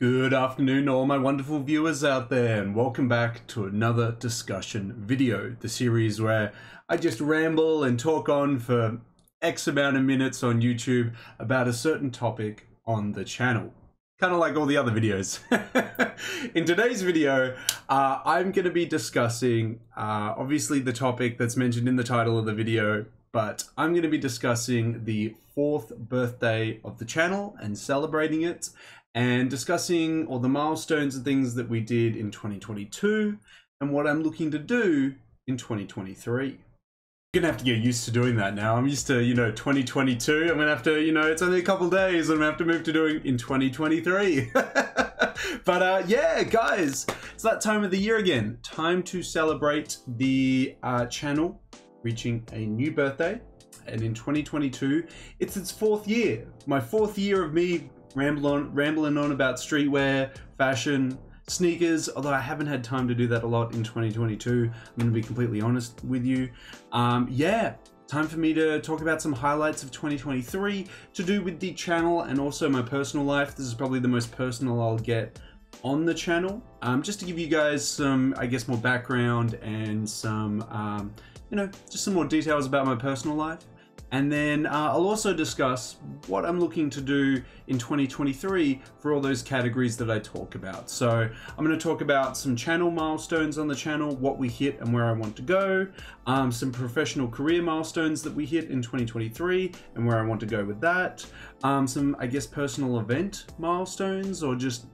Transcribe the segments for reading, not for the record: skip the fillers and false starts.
Good afternoon, all my wonderful viewers out there, and welcome back to another discussion video, the series where I just ramble and talk on for X amount of minutes on YouTube about a certain topic on the channel. Kind of like all the other videos. In today's video, I'm going to be discussing, obviously the topic that's mentioned in the title of the video, but I'm going to be discussing the 4th birthday of the channel and celebrating it, and discussing all the milestones and things that we did in 2022 and what I'm looking to do in 2023. I'm gonna have to get used to doing that now. I'm used to, 2022. I'm gonna have to, it's only a couple days and I'm gonna have to move to doing in 2023. But yeah, guys, it's that time of the year again. Time to celebrate the channel reaching a new birthday. And in 2022, it's its 4th year. My 4th year of me rambling on about streetwear, fashion, sneakers, although I haven't had time to do that a lot in 2022. I'm going to be completely honest with you. Yeah, time for me to talk about some highlights of 2023 to do with the channel and also my personal life. This is probably the most personal I'll get on the channel. Just to give you guys some, I guess, more background and some, just some more details about my personal life. And then I'll also discuss what I'm looking to do in 2023 for all those categories that I talk about. So I'm going to talk about some channel milestones on the channel, what we hit and where I want to go, some professional career milestones that we hit in 2023 and where I want to go with that, some, I guess, personal event milestones or just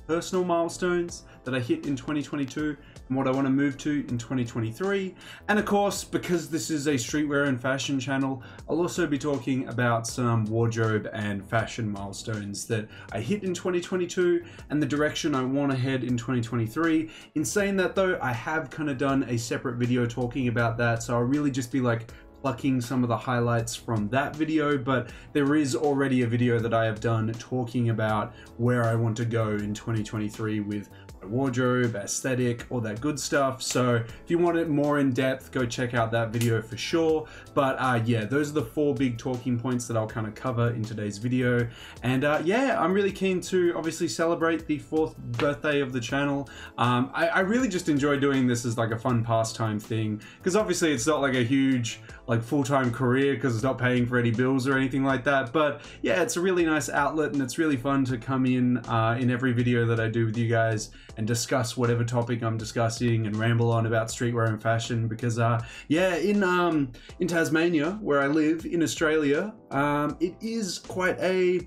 personal milestones that I hit in 2022 and what I want to move to in 2023. And of course, because this is a streetwear and fashion channel, I'll also be talking about some wardrobe and fashion milestones that I hit in 2022 and the direction I want to head in 2023. In saying that though, I have kind of done a separate video talking about that, so I'll really just be like plucking some of the highlights from that video, but there is already a video that I have done talking about where I want to go in 2023 with my wardrobe, aesthetic, all that good stuff. So if you want it more in depth, go check out that video for sure. But yeah, those are the 4 big talking points that I'll kind of cover in today's video. And yeah, I'm really keen to obviously celebrate the 4th birthday of the channel. I really just enjoy doing this as like a fun pastime thing, because obviously it's not like a huge like full-time career because it's not paying for any bills or anything like that. But yeah, it's a really nice outlet and it's really fun to come in every video that I do with you guys and discuss whatever topic I'm discussing and ramble on about streetwear and fashion, because yeah, in Tasmania, where I live in Australia, it is quite a,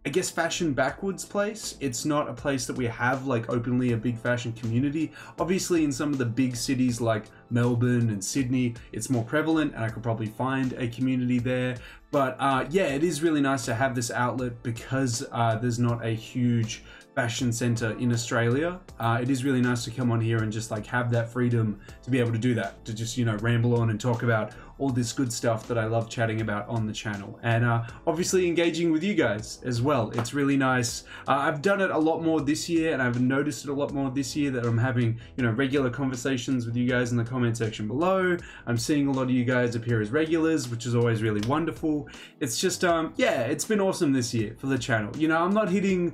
I guess, fashion backwards place. It's not a place that we have like openly a big fashion community. Obviously in some of the big cities like Melbourne and Sydney, it's more prevalent and I could probably find a community there. But yeah, it is really nice to have this outlet because there's not a huge fashion center in Australia. It is really nice to come on here and just like have that freedom to be able to do that, to just, ramble on and talk about all this good stuff that I love chatting about on the channel, and obviously engaging with you guys as well. It's really nice. I've done it a lot more this year, and I've noticed it a lot more this year that I'm having, regular conversations with you guys in the comment section below. I'm seeing a lot of you guys appear as regulars, which is always really wonderful. It's just, yeah, it's been awesome this year for the channel. I'm not hitting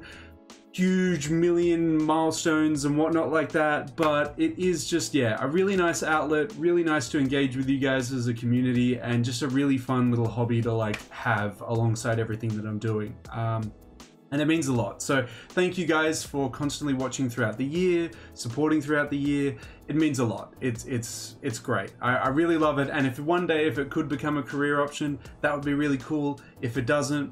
huge million milestones and whatnot like that, but it is just, yeah, a really nice outlet, really nice to engage with you guys as a community, and just a really fun little hobby to like have alongside everything that I'm doing. And it means a lot. So thank you guys for constantly watching throughout the year, supporting throughout the year. It means a lot. It's great. I really love it. And if one day, if it could become a career option, that would be really cool. If it doesn't,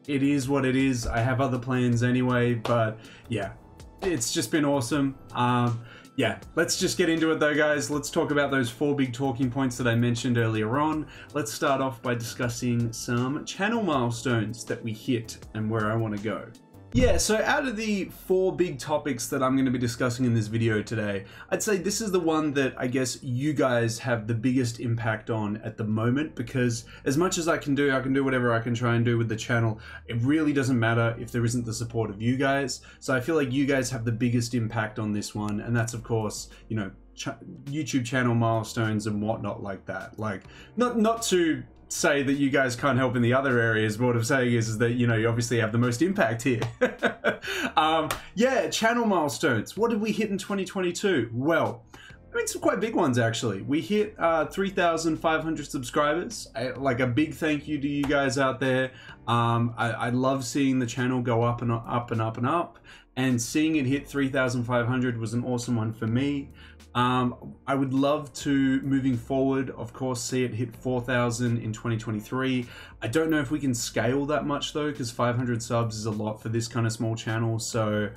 it is what it is. I have other plans anyway, but yeah, it's just been awesome. Yeah, let's just get into it though, guys. Let's talk about those 4 big talking points that I mentioned earlier on. Let's start off by discussing some channel milestones that we hit and where I want to go. Yeah, so out of the 4 big topics that I'm going to be discussing in this video today, I'd say this is the one that I guess you guys have the biggest impact on at the moment, because as much as I can do whatever I can try and do with the channel. It really doesn't matter if there isn't the support of you guys. So I feel like you guys have the biggest impact on this one, and that's of course, YouTube channel milestones and whatnot like that. Like, not to say that you guys can't help in the other areas. What I'm saying is that, you know, you obviously have the most impact here. Yeah, channel milestones. What did we hit in 2022? Well, I mean, some quite big ones, actually. We hit 3,500 subscribers. Like, a big thank you to you guys out there. I love seeing the channel go up and up and up and up. And seeing it hit 3,500 was an awesome one for me. I would love to, moving forward, of course, see it hit 4,000 in 2023. I don't know if we can scale that much though, because 500 subs is a lot for this kind of small channel, so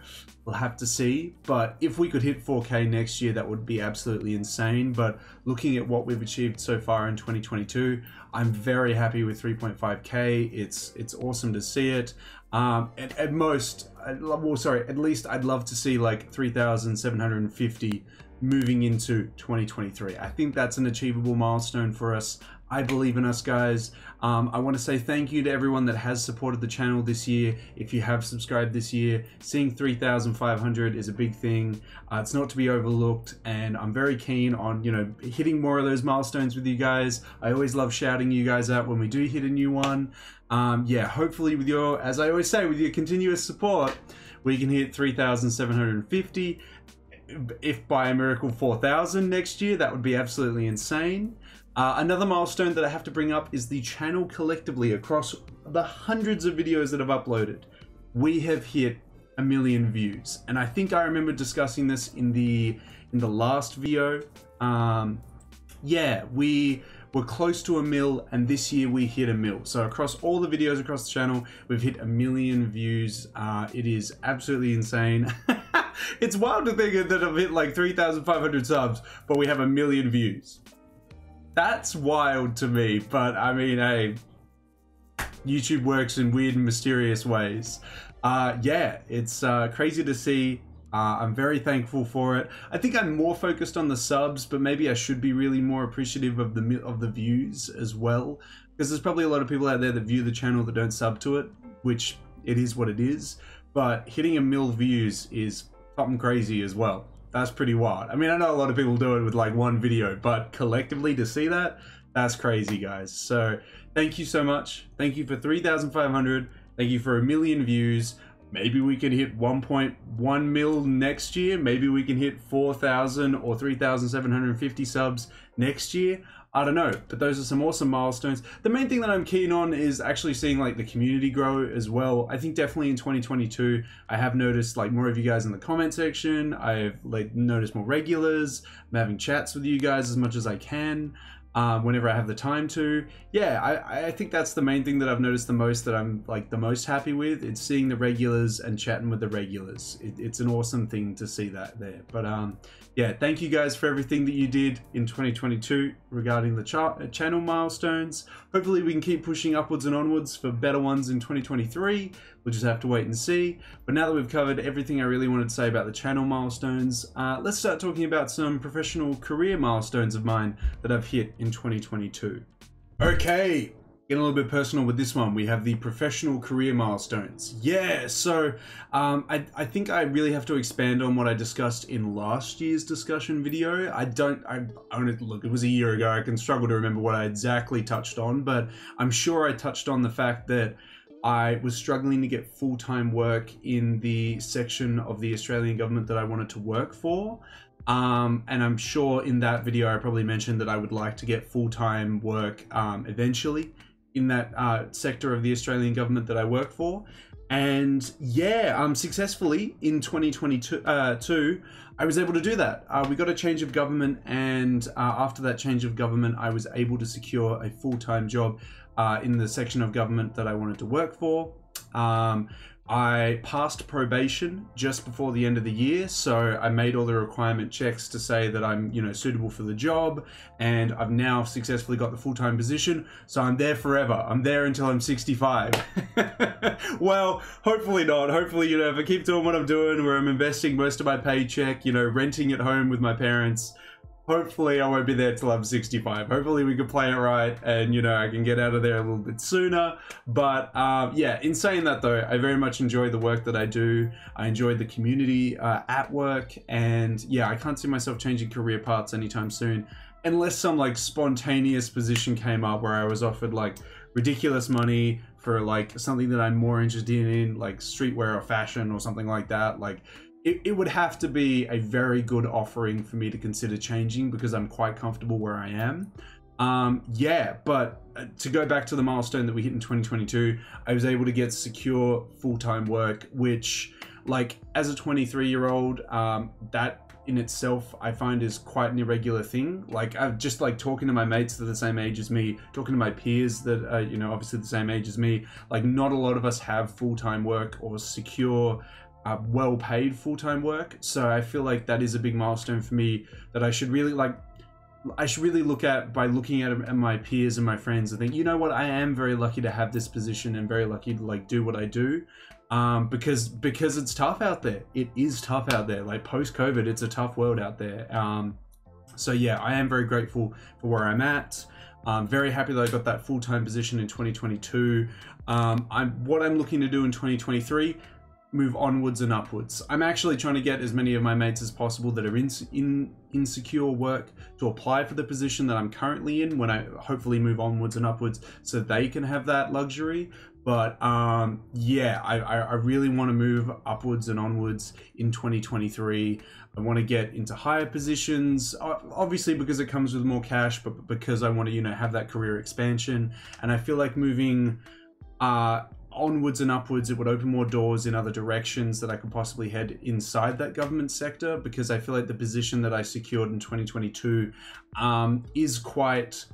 we'll have to see. But if we could hit 4K next year, that would be absolutely insane. But looking at what we've achieved so far in 2022, I'm very happy with 3.5K. It's awesome to see it. At most, well, sorry, at least I'd love to see like 3,750 moving into 2023. I think that's an achievable milestone for us. I believe in us, guys. I want to say thank you to everyone that has supported the channel this year. If you have subscribed this year, seeing 3,500 is a big thing. It's not to be overlooked, and I'm very keen on, you know, hitting more of those milestones with you guys. I always love shouting you guys out when we do hit a new one. Yeah, hopefully with your, as I always say, with your continuous support, we can hit 3,750. If by a miracle 4,000 next year, that would be absolutely insane. Another milestone that I have to bring up is the channel collectively across the hundreds of videos that I've uploaded. We have hit 1 million views, and I think I remember discussing this in the last video. Yeah, we were close to 1 mil, and this year we hit 1 mil. So across all the videos across the channel, we've hit 1 million views. It is absolutely insane. It's wild to think that I've hit like 3,500 subs, but we have 1 million views. That's wild to me, but I mean, hey, YouTube works in weird and mysterious ways. Yeah, it's crazy to see. I'm very thankful for it. I think I'm more focused on the subs, but maybe I should be really more appreciative of the views as well, because there's probably a lot of people out there that view the channel that don't sub to it, which it is what it is. But hitting 1 mil views is something crazy as well. That's pretty wild. I mean, I know a lot of people do it with like one video, but collectively to see that, that's crazy, guys. So thank you so much. Thank you for 3,500. Thank you for 1 million views. Maybe we can hit 1.1 mil next year. Maybe we can hit 4,000 or 3,750 subs next year. I don't know, but those are some awesome milestones. The main thing that I'm keen on is actually seeing like the community grow as well. I think definitely in 2022, I have noticed like more of you guys in the comment section. I've like noticed more regulars. I'm having chats with you guys as much as I can. Whenever I have the time to. Yeah, I think that's the main thing that I've noticed the most, that I'm like the most happy with. It's seeing the regulars and chatting with the regulars. It's an awesome thing to see that there. But yeah, thank you guys for everything that you did in 2022 regarding the channel milestones. Hopefully we can keep pushing upwards and onwards for better ones in 2023. We'll just have to wait and see. But now that we've covered everything I really wanted to say about the channel milestones, let's start talking about some professional career milestones of mine that I've hit in 2022. Okay, getting a little bit personal with this one. We have the professional career milestones. Yeah, so I think I really have to expand on what I discussed in last year's discussion video. Look, it was a year ago. I can struggle to remember what I exactly touched on, but I'm sure I touched on the fact that I was struggling to get full-time work in the section of the Australian government that I wanted to work for. And I'm sure in that video I probably mentioned that I would like to get full-time work eventually in that sector of the Australian government that I work for. And yeah, successfully in 2022, I was able to do that. We got a change of government, and after that change of government, I was able to secure a full-time job in the section of government that I wanted to work for. I passed probation just before the end of the year, so I made all the requirement checks to say that I'm, you know, suitable for the job, and I've now successfully got the full-time position, so I'm there forever. I'm there until I'm 65. Well, hopefully not. Hopefully, you know, if I keep doing what I'm doing, where I'm investing most of my paycheck, you know, renting at home with my parents, hopefully I won't be there till I'm 65. Hopefully we can play it right, and, you know, I can get out of there a little bit sooner. But yeah, in saying that though, I very much enjoy the work that I do. I enjoy the community at work, and yeah, I can't see myself changing career paths anytime soon. unless some like spontaneous position came up where I was offered like ridiculous money for like something that I'm more interested in, like streetwear or fashion or something like that, like it would have to be a very good offering for me to consider changing, because I'm quite comfortable where I am. Yeah, but to go back to the milestone that we hit in 2022, I was able to get secure full-time work, which like as a 23-year-old, that in itself I find is quite an irregular thing. Like I've just like talking to my mates that are the same age as me, talking to my peers that are, you know, obviously the same age as me, like not a lot of us have full-time work or secure well-paid full-time work. So I feel like that is a big milestone for me that I should really look at by looking at my peers and my friends and think, you know what, I am very lucky to have this position and very lucky to like do what I do. Because it's tough out there. It is tough out there. Like post-COVID, it's a tough world out there. So yeah, I am very grateful for where I'm at. I'm very happy that I got that full-time position in 2022. What I'm looking to do in 2023, move onwards and upwards. I'm actually trying to get as many of my mates as possible that are in secure work to apply for the position that I'm currently in when I hopefully move onwards and upwards, so they can have that luxury. But yeah, I really want to move upwards and onwards in 2023. I want to get into higher positions, obviously because it comes with more cash, but because I want to, you know, have that career expansion. And I feel like moving onwards and upwards, it would open more doors in other directions that I could possibly head inside that government sector, because I feel like the position that I secured in 2022 is quite,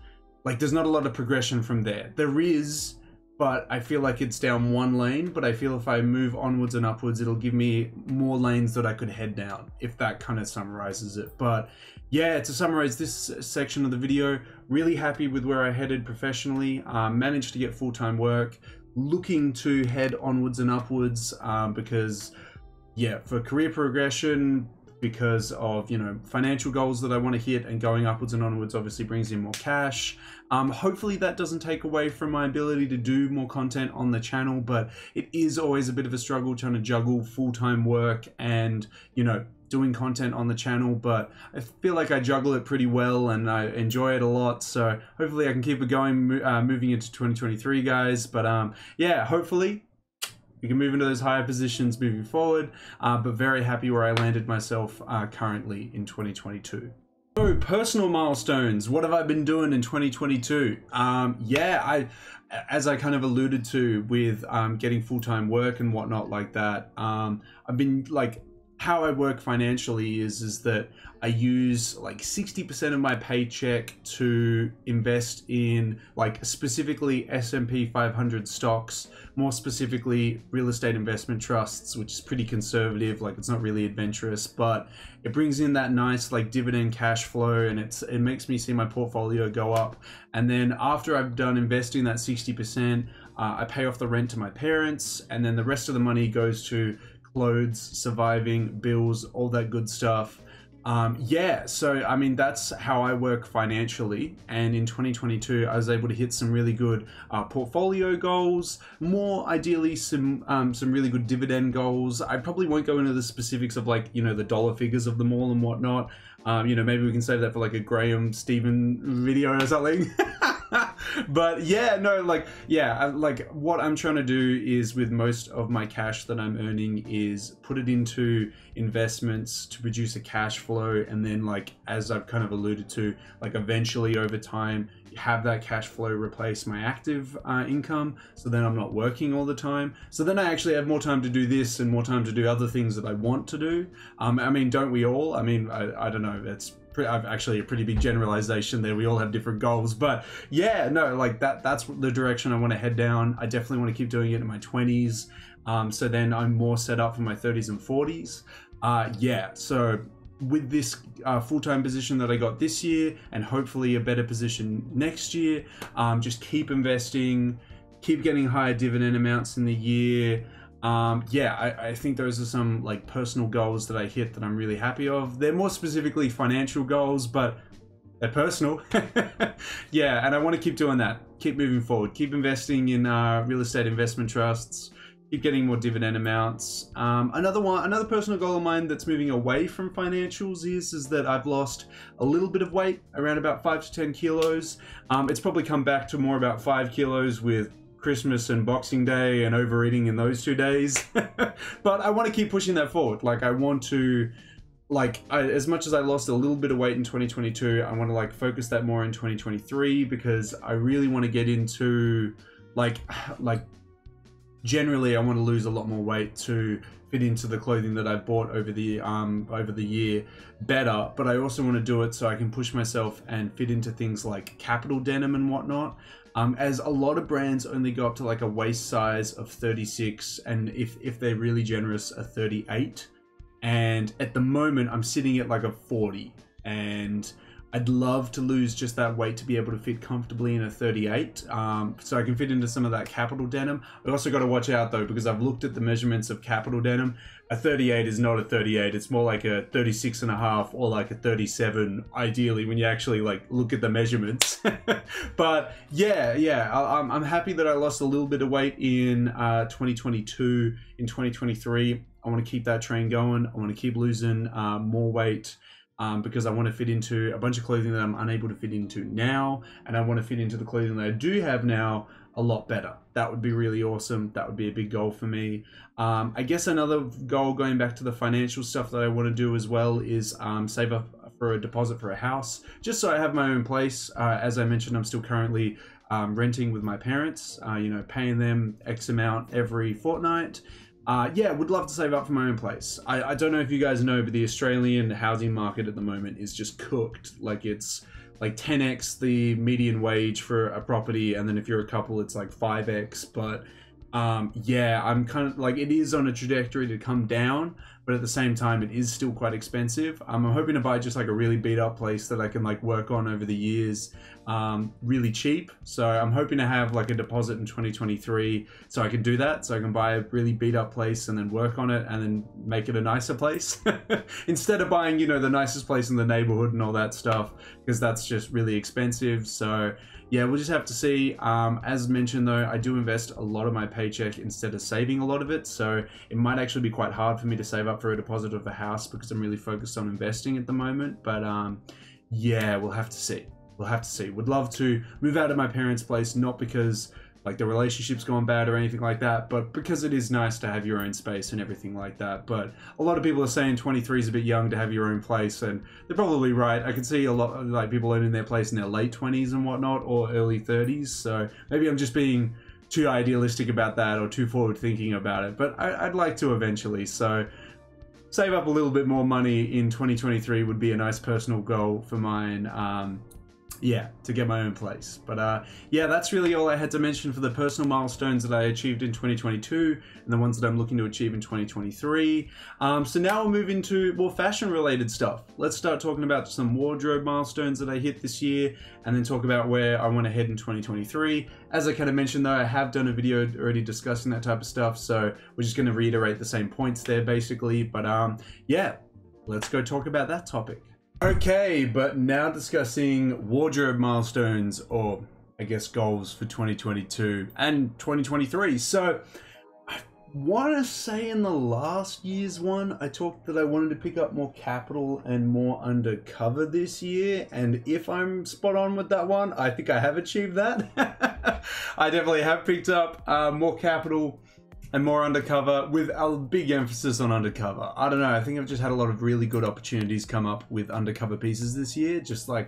like, there's not a lot of progression from there. There is, but I feel like it's down one lane, but I feel if I move onwards and upwards, it'll give me more lanes that I could head down, if that kind of summarizes it. But yeah, to summarize this section of the video, really happy with where I headed professionally, managed to get full-time work, looking to head onwards and upwards, because yeah, for career progression, because of, you know, financial goals that I want to hit, and going upwards and onwards obviously brings in more cash. Hopefully that doesn't take away from my ability to do more content on the channel, but it is always a bit of a struggle trying to juggle full-time work and, you know, doing content on the channel. But I feel like I juggle it pretty well and I enjoy it a lot, so hopefully I can keep it going moving into 2023, guys. But yeah, hopefully we can move into those higher positions moving forward, but very happy where I landed myself currently in 2022. So personal milestones, what have I been doing in 2022? Yeah, as I kind of alluded to with getting full-time work and whatnot like that, I've been like, how I work financially is that I use like 60% of my paycheck to invest in like specifically S&P 500 stocks, more specifically real estate investment trusts, which is pretty conservative. Like, it's not really adventurous, but it brings in that nice like dividend cash flow, and it makes me see my portfolio go up. And then after I've done investing that 60%, I pay off the rent to my parents, and then the rest of the money goes to clothes, surviving, bills, all that good stuff. Yeah, so I mean, that's how I work financially. And in 2022, I was able to hit some really good portfolio goals, more ideally some really good dividend goals. I probably won't go into the specifics of, like, you know, the dollar figures of them all and whatnot. You know, maybe we can save that for like a Graham Stephen video or something. But yeah, no, like, yeah, like what I'm trying to do is, with most of my cash that I'm earning, is put it into investments to produce a cash flow. And then, like, as I've kind of alluded to, like, eventually over time, have that cash flow replace my active income, so then I'm not working all the time. So then I actually have more time to do this and more time to do other things that I want to do. I mean, don't we all? I mean, I don't know, that's actually a pretty big generalization there. We all have different goals, but yeah, no, like that's the direction I want to head down. I definitely want to keep doing it in my 20s. So then I'm more set up for my 30s and 40s. Yeah, so with this full-time position that I got this year, and hopefully a better position next year, just keep investing, keep getting higher dividend amounts in the year. Yeah, I think those are some like personal goals that I hit that I'm really happy of. They're more specifically financial goals, but they're personal. Yeah, and I want to keep doing that, keep moving forward, keep investing in real estate investment trusts, keep getting more dividend amounts. Another personal goal of mine that's moving away from financials is that I've lost a little bit of weight, around about 5 to 10 kilos. It's probably come back to more about 5 kilos with Christmas and Boxing Day and overeating in those 2 days. But I want to keep pushing that forward. Like, I want to, as much as I lost a little bit of weight in 2022, I want to focus that more in 2023, because I really want to get into generally I want to lose a lot more weight to fit into the clothing that I bought over the year better, but I also want to do it so I can push myself and fit into things like capital denim and whatnot. As a lot of brands only go up to a waist size of 36, and if they're really generous, a 38. And at the moment I'm sitting at a 40, and I'd love to lose just that weight to be able to fit comfortably in a 38, so I can fit into some of that capital denim. I also got to watch out though, because I've looked at the measurements of capital denim. A 38 is not a 38, it's more like a 36 and a half or a 37 ideally when you actually look at the measurements. But yeah, I'm happy that I lost a little bit of weight in 2022. In 2023 I want to keep that train going. I want to keep losing more weight, because I want to fit into a bunch of clothing that I'm unable to fit into now, and I want to fit into the clothing that I do have now a lot better. That would be really awesome. That would be a big goal for me. I guess another goal, going back to the financial stuff that I want to do as well, is save up for a deposit for a house, just so I have my own place. As I mentioned, I'm still currently renting with my parents, paying them X amount every fortnight. Yeah, would love to save up for my own place. I don't know if you guys know, but the Australian housing market at the moment is just cooked. It's 10x the median wage for a property, and then if you're a couple, it's 5x. But yeah, I'm kind of it is on a trajectory to come down, but at the same time, it is still quite expensive. I'm hoping to buy just a really beat up place that I can work on over the years, really cheap. So I'm hoping to have a deposit in 2023, so I can do that. So I can buy a really beat up place and then work on it and then make it a nicer place instead of buying, the nicest place in the neighborhood and all that stuff, because that's just really expensive. So yeah, we'll just have to see. As mentioned though, I do invest a lot of my paycheck instead of saving a lot of it. So it might actually be quite hard for me to save up for a deposit of a house, because I'm really focused on investing at the moment. But yeah, we'll have to see. We'll have to see. Would love to move out of my parents' place, not because the relationship's gone bad or anything like that, but because it is nice to have your own space and everything like that. But a lot of people are saying 23 is a bit young to have your own place, and they're probably right. I can see a lot of people owning their place in their late 20s and whatnot, or early 30s. So maybe I'm just being too idealistic about that, or too forward thinking about it, but I'd like to eventually. So save up a little bit more money in 2023 would be a nice personal goal for mine. Yeah, to get my own place. But yeah, that's really all I had to mention for the personal milestones that I achieved in 2022 and the ones that I'm looking to achieve in 2023. So now we'll move into more fashion related stuff. Let's start talking about some wardrobe milestones that I hit this year, and then talk about where I want to head in 2023. As I kind of mentioned though, I have done a video already discussing that type of stuff, so we're just going to reiterate the same points there basically. But yeah, let's go talk about that topic. Okay, but now discussing wardrobe milestones, or I guess goals for 2022 and 2023. So I want to say in the last year's one, I talked that I wanted to pick up more capital and more undercover this year. And if I'm spot on with that one, I think I have achieved that. I definitely have picked up more capital and more undercover, with a big emphasis on undercover. I don't know, I think I've just had a lot of really good opportunities come up with undercover pieces this year, just a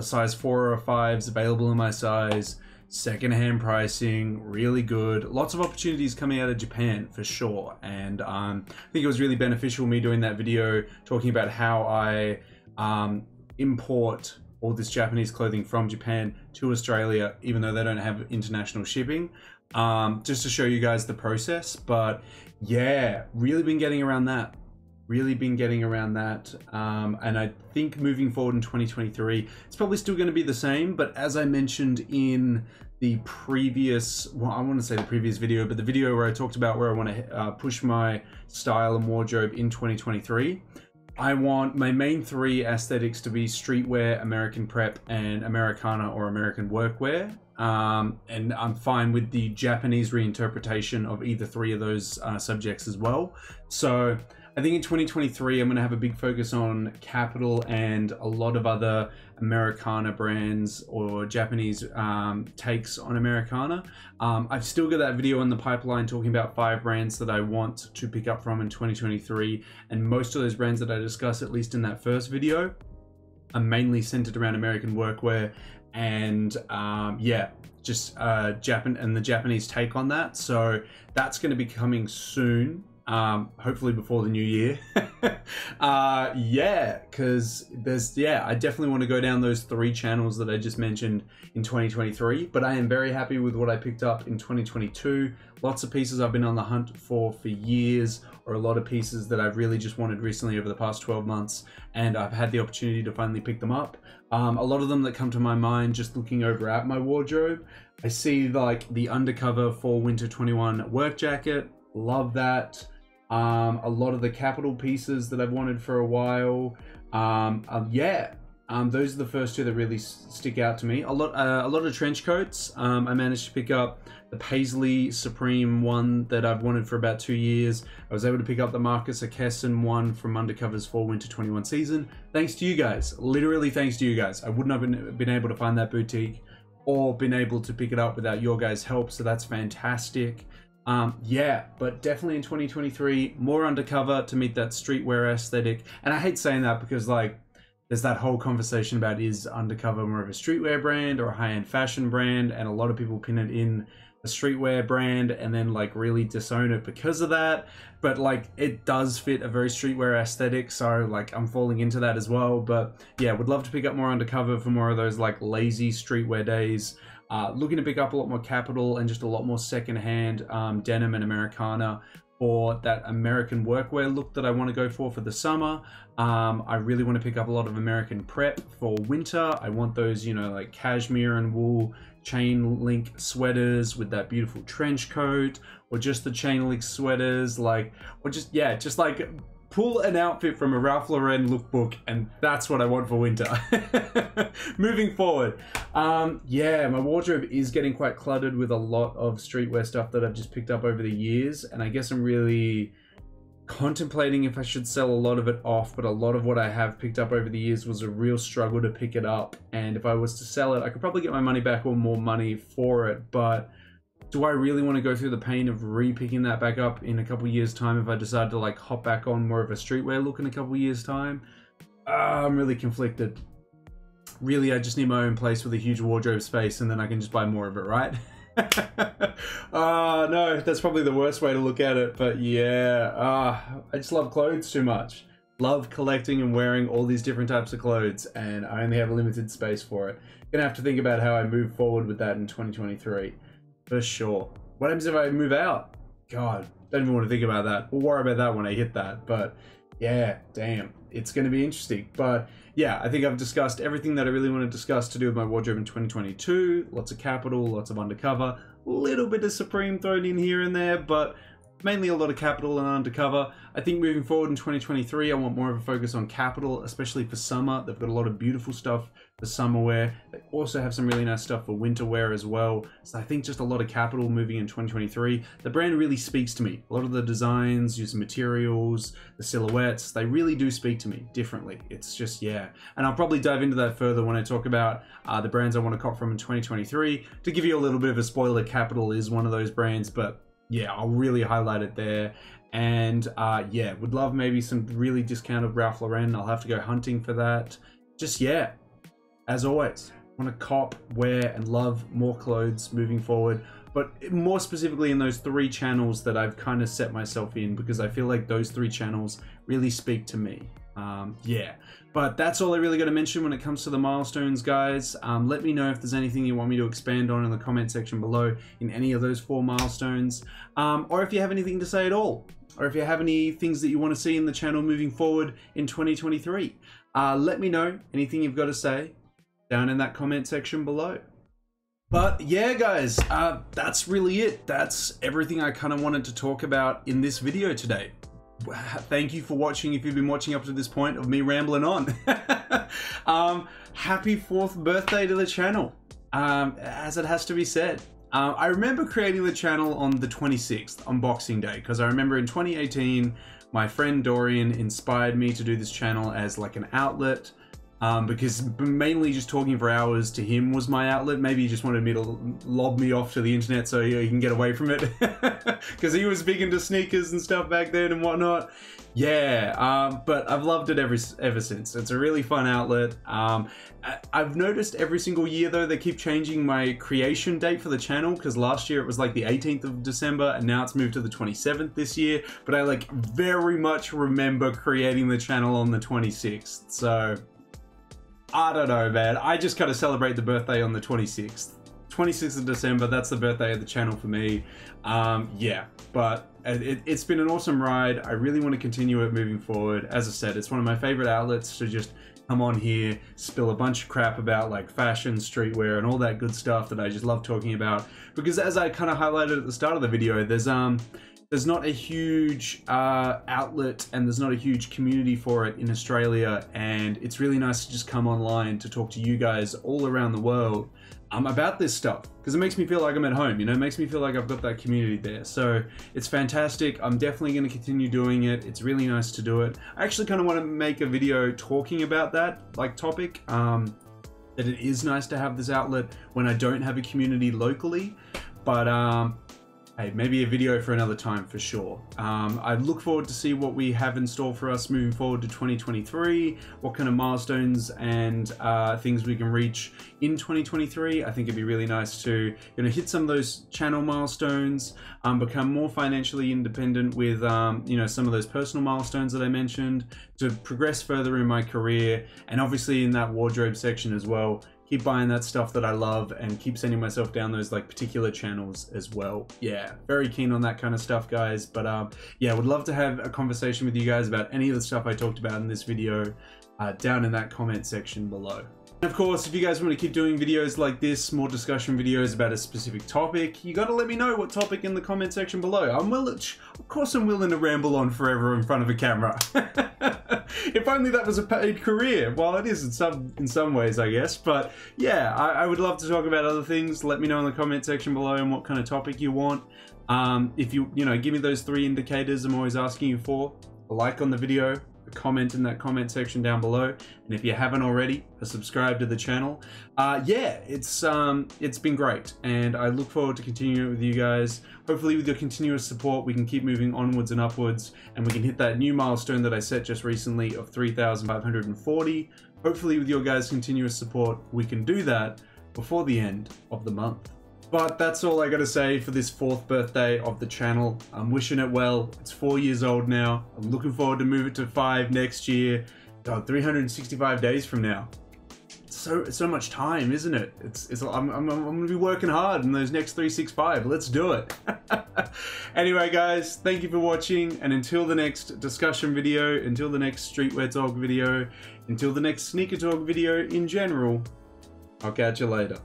size 4 or a 5's available in my size, secondhand pricing, really good. Lots of opportunities coming out of Japan for sure. And I think it was really beneficial me doing that video talking about how I import all this Japanese clothing from Japan to Australia, even though they don't have international shipping. Just to show you guys the process. But yeah, really been getting around that. And I think moving forward in 2023, it's probably still going to be the same. But as I mentioned in the previous, well, I want to say the previous video, but the video where I talked about where I want to push my style and wardrobe in 2023, I want my main 3 aesthetics to be streetwear, American prep, and Americana or American workwear. and I'm fine with the Japanese reinterpretation of either three of those subjects as well. So I think in 2023, I'm going to have a big focus on Capital and a lot of other Americana brands or Japanese takes on Americana. I've still got that video in the pipeline talking about 5 brands that I want to pick up from in 2023. And most of those brands that I discuss, at least in that first video, are mainly centered around American workwear and just the Japanese take on that. So that's going to be coming soon. Hopefully before the new year. Because I definitely want to go down those 3 channels that I just mentioned in 2023, but I am very happy with what I picked up in 2022. Lots of pieces I've been on the hunt for years, or a lot of pieces that I've really just wanted recently over the past 12 months, and I've had the opportunity to finally pick them up. A lot of them that come to my mind just looking over at my wardrobe, I see like the Undercover Fall Winter 21 work jacket, love that. A lot of the Capital pieces that I've wanted for a while. Those are the first 2 that really stick out to me. A lot of trench coats. I managed to pick up the Paisley Supreme one that I've wanted for about 2 years. I was able to pick up the Marcus Akesson one from Undercover's Fall Winter 21 season. Thanks to you guys. Literally thanks to you guys. I wouldn't have been able to find that boutique or been able to pick it up without your guys' help, so that's fantastic. But definitely in 2023, more Undercover to meet that streetwear aesthetic. And I hate saying that because like there's that whole conversation about, is Undercover more of a streetwear brand or a high-end fashion brand? And a lot of people pin it in a streetwear brand and then like really disown it because of that. But like it does fit a very streetwear aesthetic, so like I'm falling into that as well. But yeah, would love to pick up more Undercover for more of those like lazy streetwear days. Looking to pick up a lot more Capital and just a lot more secondhand denim and Americana for that American workwear look that I want to go for the summer. I really want to pick up a lot of American prep for winter. I want those, you know, like cashmere and wool chain link sweaters with that beautiful trench coat, or just the chain link sweaters, like, or just like pull an outfit from a Ralph Lauren lookbook, and that's what I want for winter. Moving forward, my wardrobe is getting quite cluttered with a lot of streetwear stuff that I've just picked up over the years, and I guess I'm really contemplating if I should sell a lot of it off. But a lot of what I have picked up over the years was a real struggle to pick it up, and if I was to sell it, I could probably get my money back or more money for it. But do I really want to go through the pain of re-picking that back up in a couple years time if I decide to like hop back on more of a streetwear look in a couple years time? I'm really conflicted. Really, I just need my own place with a huge wardrobe space, and then I can just buy more of it, right? No, that's probably the worst way to look at it. But yeah, I just love clothes too much. Love collecting and wearing all these different types of clothes, and I only have a limited space for it. Gonna have to think about how I move forward with that in 2023. For sure. What happens if I move out? God, don't even want to think about that. We'll worry about that when I hit that. But yeah, damn, it's going to be interesting. But yeah, I think I've discussed everything that I really want to discuss to do with my wardrobe in 2022. Lots of Capital, lots of Undercover, a little bit of Supreme thrown in here and there, but mainly a lot of Capital and Undercover. I think moving forward in 2023, I want more of a focus on Capital, especially for summer. They've got a lot of beautiful stuff for summer wear. They also have some really nice stuff for winter wear as well. So I think just a lot of Capital moving in 2023. The brand really speaks to me. A lot of the designs, use materials, the silhouettes, they really do speak to me differently. It's just, yeah. And I'll probably dive into that further when I talk about the brands I want to cop from in 2023. To give you a little bit of a spoiler, Capital is one of those brands, but yeah, I'll really highlight it there. And yeah, would love maybe some really discounted Ralph Lauren. I'll have to go hunting for that. Just, yeah, as always, I want to cop, wear, and love more clothes moving forward. But more specifically in those 3 channels that I've kind of set myself in, because I feel like those 3 channels really speak to me. Yeah, but that's all I really got to mention when it comes to the milestones, guys. Let me know if there's anything you want me to expand on in the comment section below in any of those 4 milestones, or if you have anything to say at all, or if you have any things that you want to see in the channel moving forward in 2023. Let me know anything you've got to say down in that comment section below. But yeah, guys, that's really it. That's everything I kind of wanted to talk about in this video today. Thank you for watching. If you've been watching up to this point of me rambling on. Happy 4th birthday to the channel. as it has to be said. I remember creating the channel on the 26th, on Boxing Day, because I remember in 2018, my friend Dorian inspired me to do this channel as like an outlet, because mainly just talking for hours to him was my outlet. Maybe he just wanted me to lob me off to the internet so he can get away from it, because he was big into sneakers and stuff back then and whatnot. Yeah, but I've loved it ever since. It's a really fun outlet. I've noticed every single year though, they keep changing my creation date for the channel, because last year it was like the 18th of December and now it's moved to the 27th this year. But I like very much remember creating the channel on the 26th. So I don't know, man. I just kind of celebrate the birthday on the 26th. 26th of December, that's the birthday of the channel for me. Yeah, but it's been an awesome ride. I really want to continue it moving forward. As I said, it's one of my favorite outlets to just come on here, spill a bunch of crap about like fashion, streetwear, and all that good stuff that I just love talking about. Because as I kind of highlighted at the start of the video, there's not a huge outlet and there's not a huge community for it in Australia, and it's really nice to just come online to talk to you guys all around the world about this stuff, because it makes me feel like I'm at home, you know, it makes me feel like I've got that community there. So it's fantastic. I'm definitely going to continue doing it. It's really nice to do it. I actually kind of want to make a video talking about that like topic, that it is nice to have this outlet when I don't have a community locally, but hey, maybe a video for another time for sure. I look forward to see what we have in store for us moving forward to 2023, what kind of milestones and things we can reach in 2023. I think it'd be really nice to, you know, hit some of those channel milestones, become more financially independent with, you know, some of those personal milestones that I mentioned, to progress further in my career, and obviously in that wardrobe section as well. Keep buying that stuff that I love and keep sending myself down those like particular channels as well. Yeah, very keen on that kind of stuff, guys. But yeah, would love to have a conversation with you guys about any of the stuff I talked about in this video down in that comment section below. And of course, if you guys want to keep doing videos like this, more discussion videos about a specific topic, you got to let me know what topic in the comment section below. Of course I'm willing to ramble on forever in front of a camera. If only that was a paid career. Well, it is in some ways, I guess. But yeah, I would love to talk about other things. Let me know in the comment section below and what kind of topic you want. If you know, give me those 3 indicators I'm always asking you for: a like on the video, a comment in that comment section down below, and if you haven't already, subscribe to the channel. Yeah, it's been great, and I look forward to continuing with you guys. Hopefully with your continuous support, we can keep moving onwards and upwards, and we can hit that new milestone that I set just recently of 3,540. Hopefully with your guys' continuous support, we can do that before the end of the month. But that's all I gotta say for this 4th birthday of the channel. I'm wishing it well. It's 4 years old now. I'm looking forward to move it to 5 next year. God, 365 days from now. It's so much time, isn't it? I'm gonna be working hard in those next 365. Let's do it. Anyway, guys, thank you for watching, and until the next discussion video, until the next streetwear talk video, until the next sneaker talk video in general, I'll catch you later.